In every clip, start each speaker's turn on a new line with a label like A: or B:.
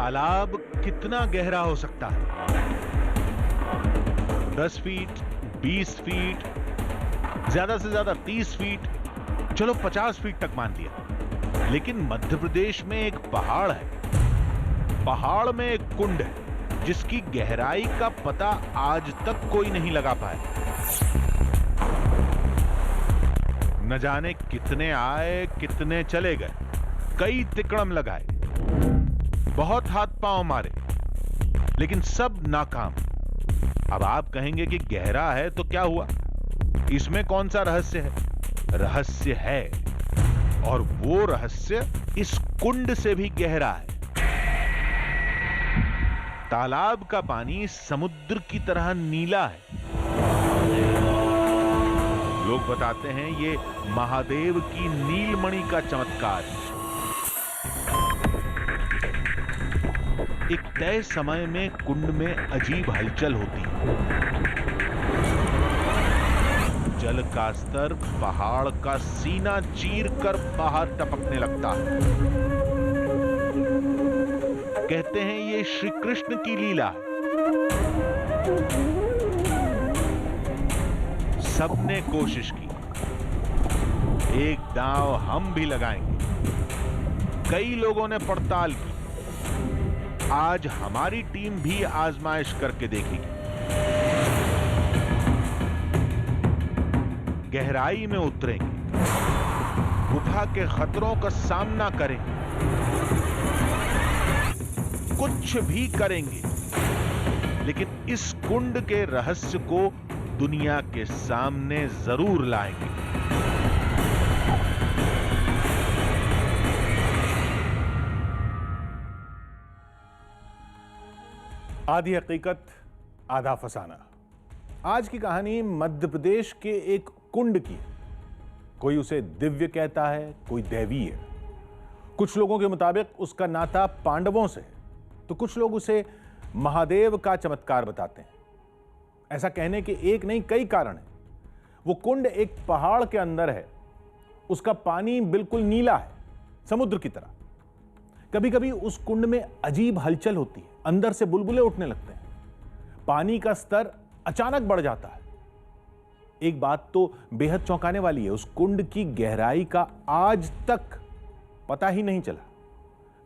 A: तालाब कितना गहरा हो सकता है? 10 फीट, 20 फीट, ज्यादा से ज्यादा 30 फीट, चलो 50 फीट तक मान लिया। लेकिन मध्य प्रदेश में एक पहाड़ है, पहाड़ में एक कुंड है जिसकी गहराई का पता आज तक कोई नहीं लगा पाया। न जाने कितने आए, कितने चले गए, कई तिकड़म लगाए, बहुत हाथ पांव मारे, लेकिन सब नाकाम। अब आप कहेंगे कि गहरा है तो क्या हुआ, इसमें कौन सा रहस्य है? रहस्य है, और वो रहस्य इस कुंड से भी गहरा है। तालाब का पानी समुद्र की तरह नीला है। लोग बताते हैं ये महादेव की नीलमणि का चमत्कार है। एक तय समय में कुंड में अजीब हलचल होती है। जल का स्तर पहाड़ का सीना चीर कर बाहर टपकने लगता है। कहते हैं ये श्री कृष्ण की लीला है। सबने कोशिश की, एक दांव हम भी लगाएंगे। कई लोगों ने पड़ताल की। आज हमारी टीम भी आजमाइश करके देखेगी। गहराई में उतरेंगे, गुफा के खतरों का सामना करेंगे, कुछ भी करेंगे, लेकिन इस कुंड के रहस्य को दुनिया के सामने जरूर लाएंगे।
B: आधी हकीकत आधा फसाना। आज की कहानी मध्य प्रदेश के एक कुंड की है। कोई उसे दिव्य कहता है, कोई दैवीय है। कुछ लोगों के मुताबिक उसका नाता पांडवों से है, तो कुछ लोग उसे महादेव का चमत्कार बताते हैं। ऐसा कहने के एक नहीं कई कारण हैं। वो कुंड एक पहाड़ के अंदर है, उसका पानी बिल्कुल नीला है, समुद्र की तरह। कभी कभी उस कुंड में अजीब हलचल होती है, अंदर से बुलबुले उठने लगते हैं, पानी का स्तर अचानक बढ़ जाता है। एक बात तो बेहद चौंकाने वाली है, उस कुंड की गहराई का आज तक पता ही नहीं चला।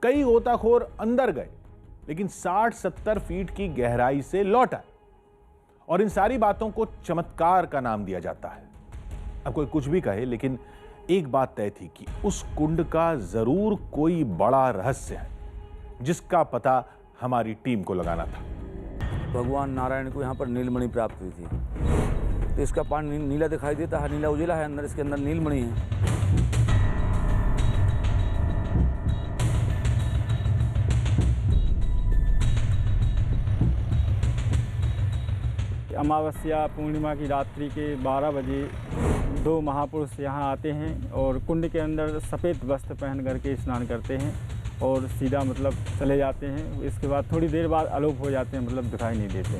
B: कई गोताखोर अंदर गए, लेकिन 60-70 फीट की गहराई से लौट आए, और इन सारी बातों को चमत्कार का नाम दिया जाता है। अब कोई कुछ भी कहे, लेकिन एक बात तय थी कि उस कुंड का जरूर कोई बड़ा रहस्य है, जिसका पता हमारी टीम को लगाना था।
C: भगवान नारायण को यहाँ पर नीलमणि प्राप्त हुई थी, तो इसका पानी नीला दिखाई देता है, नीला उजला है, अंदर इसके अंदर नीलमणि है।
D: अमावस्या पूर्णिमा की रात्रि के 12 बजे 2 महापुरुष यहाँ आते हैं और कुंड के अंदर सफ़ेद वस्त्र पहन करके स्नान करते हैं और सीधा मतलब चले जाते हैं। इसके बाद थोड़ी देर बाद अलोप हो जाते हैं, मतलब दिखाई नहीं देते।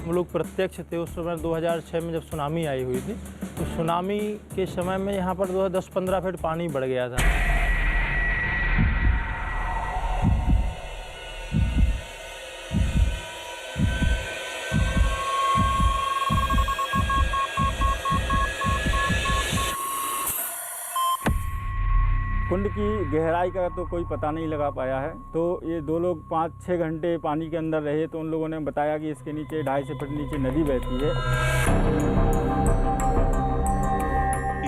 D: हम लोग प्रत्यक्ष थे उस समय 2006 में जब सुनामी आई हुई थी, तो सुनामी के समय में यहाँ पर 10-15 फीट पानी बढ़ गया था। कुंड की गहराई का तो कोई पता नहीं लगा पाया है। तो ये 2 लोग 5-6 घंटे पानी के अंदर रहे, तो उन लोगों ने बताया कि इसके नीचे 250 फीट नीचे नदी बहती है।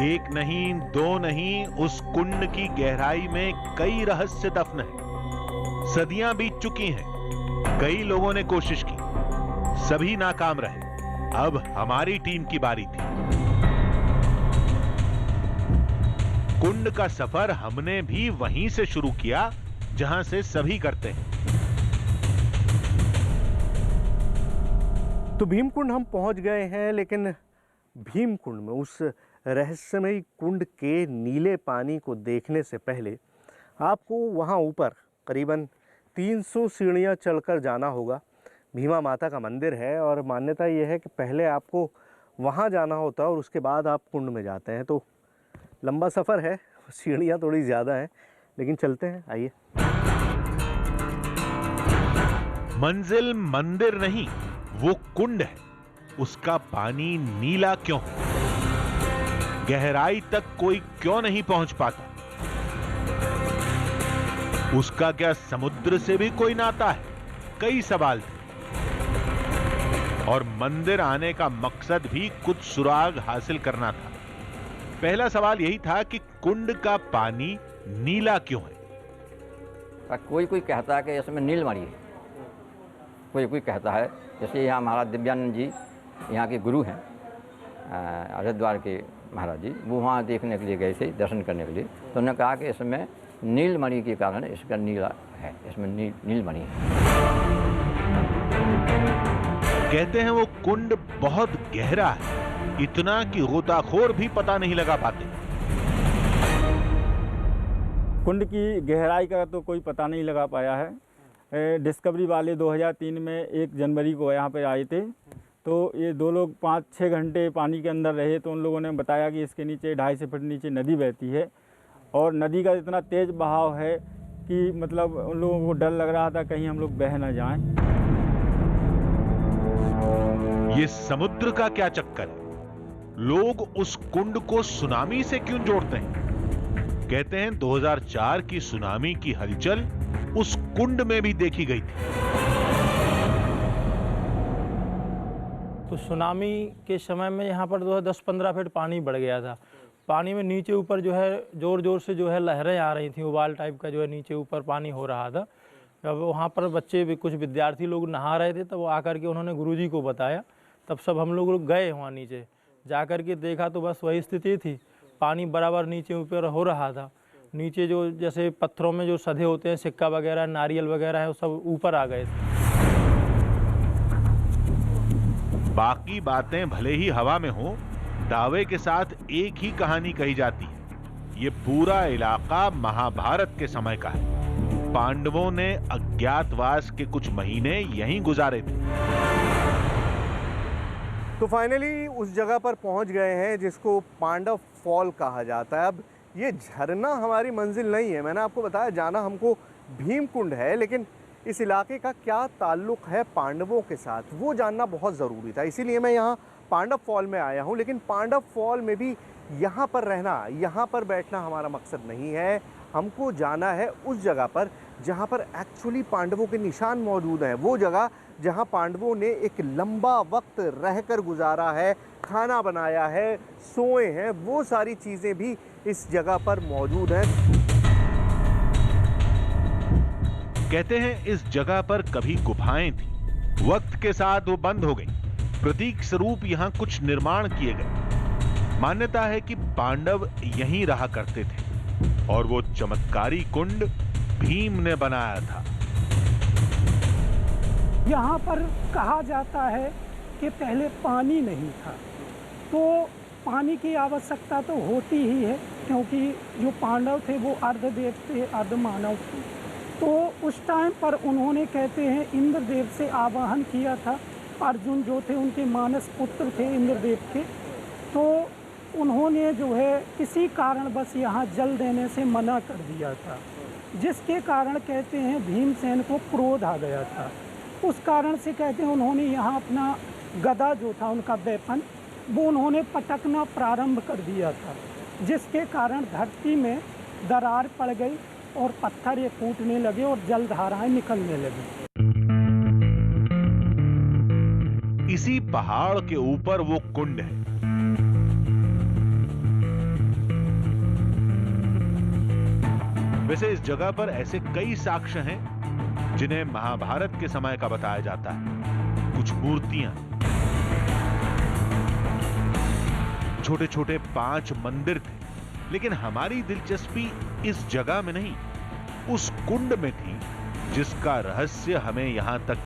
A: एक नहीं, 2 नहीं, उस कुंड की गहराई में कई रहस्य दफन हैं। सदियां बीत चुकी हैं, कई लोगों ने कोशिश की, सभी नाकाम रहे। अब हमारी टीम की बारी थी। कुंड का सफर हमने भी वहीं से शुरू किया जहां से सभी करते हैं।
E: तो भीमकुंड हम पहुंच गए हैं, लेकिन भीमकुंड में उस रहस्यमयी कुंड के नीले पानी को देखने से पहले आपको वहां ऊपर करीबन 300 सीढ़ियां चढ़कर जाना होगा। भीमा माता का मंदिर है और मान्यता ये है कि पहले आपको वहाँ जाना होता है और उसके बाद आप कुंड में जाते हैं। तो लंबा सफ़र है, सीढ़ियाँ थोड़ी ज़्यादा हैं, लेकिन चलते हैं, आइए।
A: मंजिल मंदिर नहीं, वो कुंड है। उसका पानी नीला क्यों है? गहराई तक कोई क्यों नहीं पहुंच पाता? उसका क्या समुद्र से भी कोई नाता है? कई सवाल थे और मंदिर आने का मकसद भी कुछ सुराग हासिल करना था। पहला सवाल यही था कि कुंड का पानी नीला क्यों है?
F: कोई कोई कहता है कि इसमें नीलमणि है, कोई कोई कहता है। जैसे यहाँ महाराज दिव्यानंद जी यहाँ के गुरु हैं, हरिद्वार के महाराज जी, वो वहाँ देखने के लिए गए थे, दर्शन करने के लिए। तो उन्होंने कहा कि इसमें नीलमणि के कारण इसका नीला है, इसमें नीलमणि है।
A: कहते हैं वो कुंड बहुत गहरा है, इतना कि गोताखोर भी पता नहीं लगा पाते।
D: कुंड की गहराई का तो कोई पता नहीं लगा पाया है। डिस्कवरी वाले 2003 में 1 जनवरी को यहाँ पे आए थे, तो ये 2 लोग 5-6 घंटे पानी के अंदर रहे। तो उन लोगों ने बताया कि इसके नीचे 250 फीट नीचे नदी बहती है और नदी का इतना तेज़ बहाव है कि मतलब उन लोगों को डर लग रहा था कहीं हम लोग बह ना जाएं।
A: ये समुद्र का क्या चक्कर है? लोग उस कुंड को सुनामी से क्यों जोड़ते हैं? कहते हैं 2004 की सुनामी की हलचल उस कुंड में भी देखी गई थी।
G: तो सुनामी के समय में यहाँ पर 10-15 फीट पानी बढ़ गया था। पानी में नीचे ऊपर जो है ज़ोर ज़ोर से जो है लहरें आ रही थी, उबाल टाइप का जो है नीचे ऊपर पानी हो रहा था। अब वहाँ पर बच्चे भी, कुछ विद्यार्थी लोग नहा रहे थे, तब वो आकर के उन्होंने गुरुजी को बताया। तब सब हम लोग गए वहाँ नीचे, जा कर के देखा तो बस वही स्थिति थी, पानी बराबर नीचे ऊपर हो रहा था। नीचे जो जैसे पत्थरों में जो सधे होते हैं, सिक्का वगैरह, नारियल वगैरह है, वो सब ऊपर आ गए थे।
A: बाकी बातें भले ही हवा में हो, दावे के साथ एक ही कहानी कही जाती है। ये पूरा इलाका महाभारत के समय का है। पांडवों ने अज्ञातवास के कुछ महीने यहीं गुजारे थे।
E: तो फाइनली उस जगह पर पहुंच गए हैं जिसको पांडव फॉल कहा जाता है। अब ये झरना हमारी मंजिल नहीं है, मैंने आपको बताया जाना हमको भीमकुंड है, लेकिन इस इलाके का क्या ताल्लुक़ है पांडवों के साथ, वो जानना बहुत ज़रूरी था। इसीलिए मैं यहाँ पांडव फॉल में आया हूँ। लेकिन पांडव फॉल में भी यहाँ पर रहना, यहाँ पर बैठना हमारा मकसद नहीं है। हमको जाना है उस जगह पर जहाँ पर एक्चुअली पांडवों के निशान मौजूद हैं, वो जगह जहाँ पांडवों ने एक लंबा वक्त रहकर गुजारा है, खाना बनाया है, सोए हैं, वो सारी चीज़ें भी इस जगह पर मौजूद हैं।
A: कहते हैं इस जगह पर कभी गुफाएं थी, वक्त के साथ वो बंद हो गई। प्रतीक स्वरूप यहाँ कुछ निर्माण किए गए। मान्यता है कि पांडव यहीं रहा करते थे और वो चमत्कारी कुंड भीम ने बनाया था।
H: यहाँ पर कहा जाता है कि पहले पानी नहीं था, तो पानी की आवश्यकता तो होती ही है, क्योंकि जो पांडव थे वो अर्धदेव थे, अर्धमानव थे। तो उस टाइम पर उन्होंने, कहते हैं, इंद्रदेव से आवाहन किया था। अर्जुन जो थे उनके मानस पुत्र थे इंद्रदेव के। तो उन्होंने जो है किसी कारण बस यहाँ जल देने से मना कर दिया था, जिसके कारण कहते हैं भीमसेन को क्रोध आ गया था। उस कारण से कहते हैं उन्होंने यहाँ अपना गदा जो था उनका वेपन, वो उन्होंने पटकना प्रारंभ कर दिया था, जिसके कारण धरती में दरार पड़ गई और पत्थर ये फूटने लगे और जलधाराएं निकलने लगी।
A: इसी पहाड़ के ऊपर वो कुंड है। वैसे इस जगह पर ऐसे कई साक्ष्य हैं जिन्हें महाभारत के समय का बताया जाता है। कुछ मूर्तियां, छोटे छोटे 5 मंदिर थे, लेकिन हमारी दिलचस्पी इस जगह में नहीं, उस कुंड में थी जिसका रहस्य हमें यहां तक